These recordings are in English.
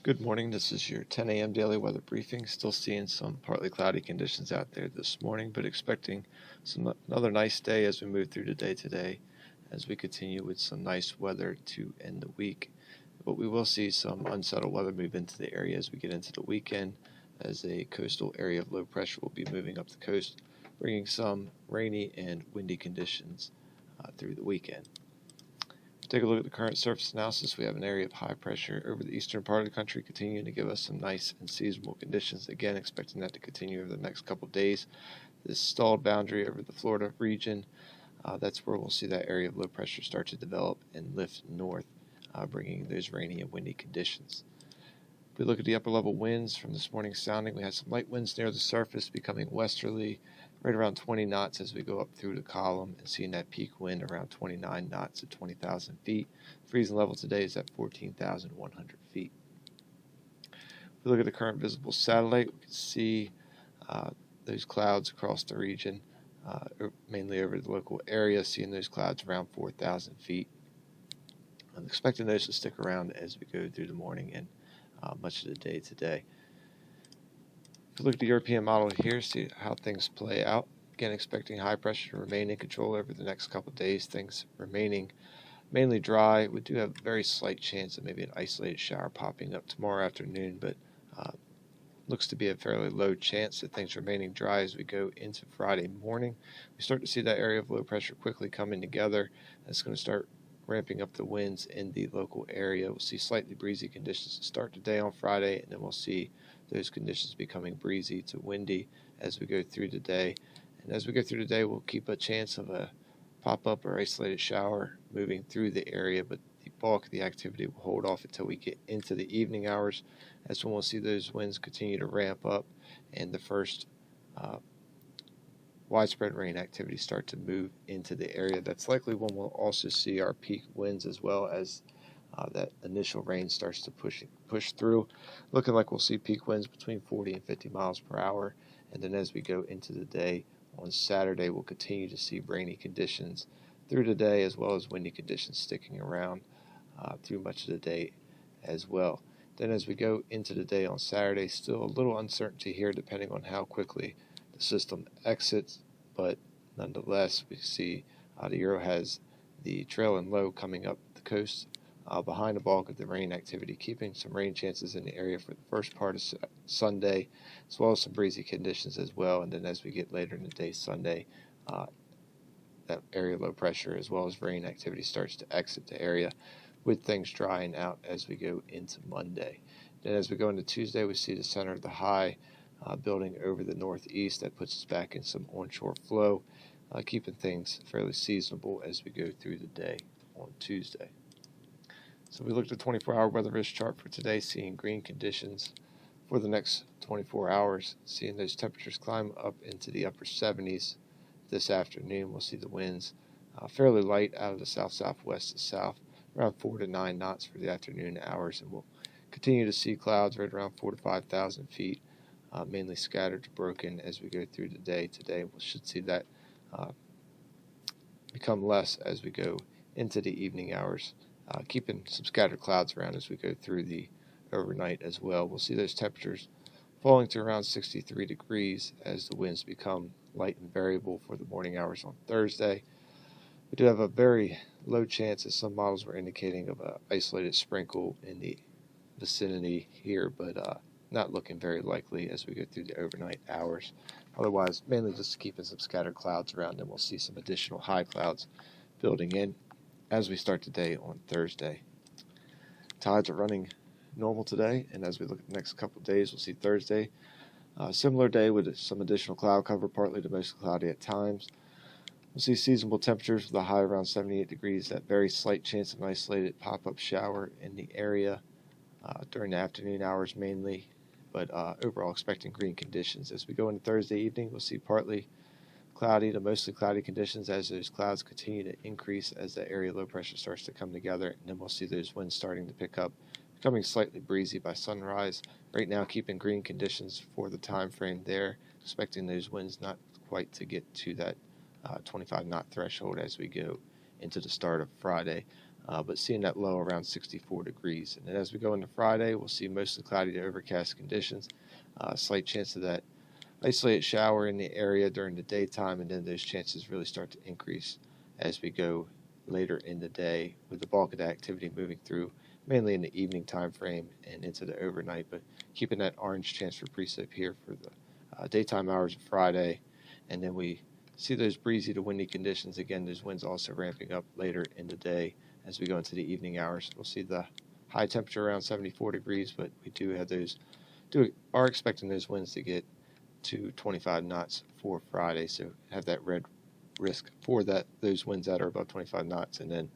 Good morning. This is your 10 a.m. daily weather briefing. Still seeing some partly cloudy conditions out there this morning, but expecting another nice day as we move through the day today, as we continue with some nice weather to end the week. But we will see some unsettled weather move into the area as we get into the weekend, as a coastal area of low pressure will be moving up the coast, bringing some rainy and windy conditions through the weekend. Take a look at the current surface analysis. We have an area of high pressure over the eastern part of the country, continuing to give us some nice and seasonable conditions. Again, expecting that to continue over the next couple of days. This stalled boundary over the Florida region, that's where we'll see that area of low pressure start to develop and lift north, bringing those rainy and windy conditions. If we look at the upper level winds from this morning's sounding, we had some light winds near the surface becoming westerly, right around 20 knots as we go up through the column, and seeing that peak wind around 29 knots at 20,000 feet. Freezing level today is at 14,100 feet. If we look at the current visible satellite, we can see those clouds across the region, mainly over the local area, seeing those clouds around 4,000 feet. I'm expecting those to stick around as we go through the morning and much of the day today. If you look at the European model here, see how things play out. Again, expecting high pressure to remain in control over the next couple of days. Things remaining mainly dry. We do have a very slight chance of maybe an isolated shower popping up tomorrow afternoon, but looks to be a fairly low chance that things remaining dry as we go into Friday morning. We start to see that area of low pressure quickly coming together. It's going to start ramping up the winds in the local area. We'll see slightly breezy conditions to start today on Friday, and then we'll see those conditions becoming breezy to windy as we go through the day. And as we go through the day, we'll keep a chance of a pop-up or isolated shower moving through the area, but the bulk of the activity will hold off until we get into the evening hours. That's when we'll see those winds continue to ramp up and the first widespread rain activity start to move into the area. That's likely when we'll also see our peak winds as well as that initial rain starts to push through. Looking like we'll see peak winds between 40 and 50 miles per hour. And then as we go into the day on Saturday, we'll continue to see rainy conditions through the day, as well as windy conditions sticking around through much of the day as well. Then as we go into the day on Saturday, still a little uncertainty here depending on how quickly the system exits, but nonetheless we see the Euro has the trail and low coming up the coast behind the bulk of the rain activity, keeping some rain chances in the area for the first part of Sunday, as well as some breezy conditions as well. And then as we get later in the day Sunday, that area low pressure as well as rain activity starts to exit the area, with things drying out as we go into Monday. Then as we go into Tuesday, we see the center of the high building over the northeast. That puts us back in some onshore flow, keeping things fairly seasonable as we go through the day on Tuesday. So we looked at the 24-hour weather risk chart for today, seeing green conditions for the next 24 hours, seeing those temperatures climb up into the upper 70s. This afternoon, we'll see the winds fairly light out of the south-southwest to south, around 4 to 9 knots for the afternoon hours, and we'll continue to see clouds right around 4,000 to 5,000 feet, mainly scattered to broken as we go through the day. Today, we should see that become less as we go into the evening hours, keeping some scattered clouds around as we go through the overnight as well. We'll see those temperatures falling to around 63 degrees as the winds become light and variable for the morning hours on Thursday. We do have a very low chance, as some models were indicating, of an isolated sprinkle in the vicinity here, but not looking very likely as we go through the overnight hours. Otherwise, mainly just keeping some scattered clouds around, and we'll see some additional high clouds building in as we start the day on Thursday. Tides are running normal today, and as we look at the next couple of days, we'll see Thursday, similar day with some additional cloud cover, partly to mostly cloudy at times. We'll see seasonable temperatures with a high around 78 degrees, that very slight chance of an isolated pop-up shower in the area during the afternoon hours mainly, but overall expecting green conditions. As we go into Thursday evening, we'll see partly cloudy to mostly cloudy conditions as those clouds continue to increase as the area low pressure starts to come together, and then we'll see those winds starting to pick up, becoming slightly breezy by sunrise. Right now, keeping green conditions for the time frame there, expecting those winds not quite to get to that 25 knot threshold as we go into the start of Friday. but seeing that low around 64 degrees. And then as we go into Friday, we'll see mostly cloudy to overcast conditions. Slight chance of that isolated shower in the area during the daytime, and then those chances really start to increase as we go later in the day, with the bulk of the activity moving through mainly in the evening time frame and into the overnight, but keeping that orange chance for precip here for the daytime hours of Friday. And then we see those breezy to windy conditions again, those winds also ramping up later in the day as we go into the evening hours. We'll see the high temperature around 74 degrees, but we are expecting those winds to get to 25 knots for Friday, so have that red risk for those winds that are above 25 knots, and then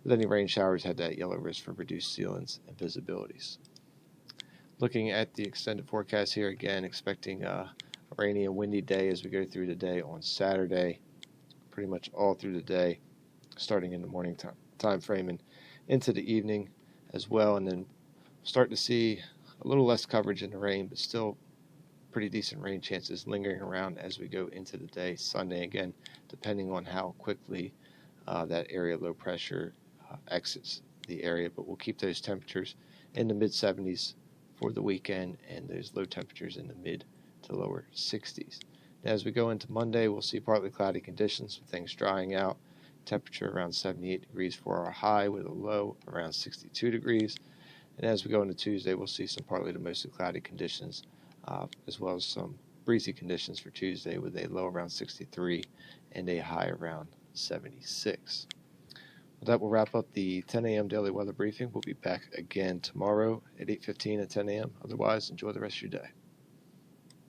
with any rain showers, had that yellow risk for reduced ceilings and visibilities. Looking at the extended forecast here, again expecting a rainy and windy day as we go through the day on Saturday, pretty much all through the day, starting in the morning time frame and into the evening as well, and then start to see a little less coverage in the rain, but still pretty decent rain chances lingering around as we go into the day. Sunday, again, depending on how quickly that area low pressure exits the area, but we'll keep those temperatures in the mid-70s for the weekend and those low temperatures in the mid to lower 60s. Now, as we go into Monday, we'll see partly cloudy conditions with things drying out. Temperature around 78 degrees for our high, with a low around 62 degrees. And as we go into Tuesday, we'll see some partly to mostly cloudy conditions, as well as some breezy conditions for Tuesday, with a low around 63 and a high around 76. Well, that will wrap up the 10 a.m. daily weather briefing. We'll be back again tomorrow at 8:15 and 10 a.m. Otherwise, enjoy the rest of your day.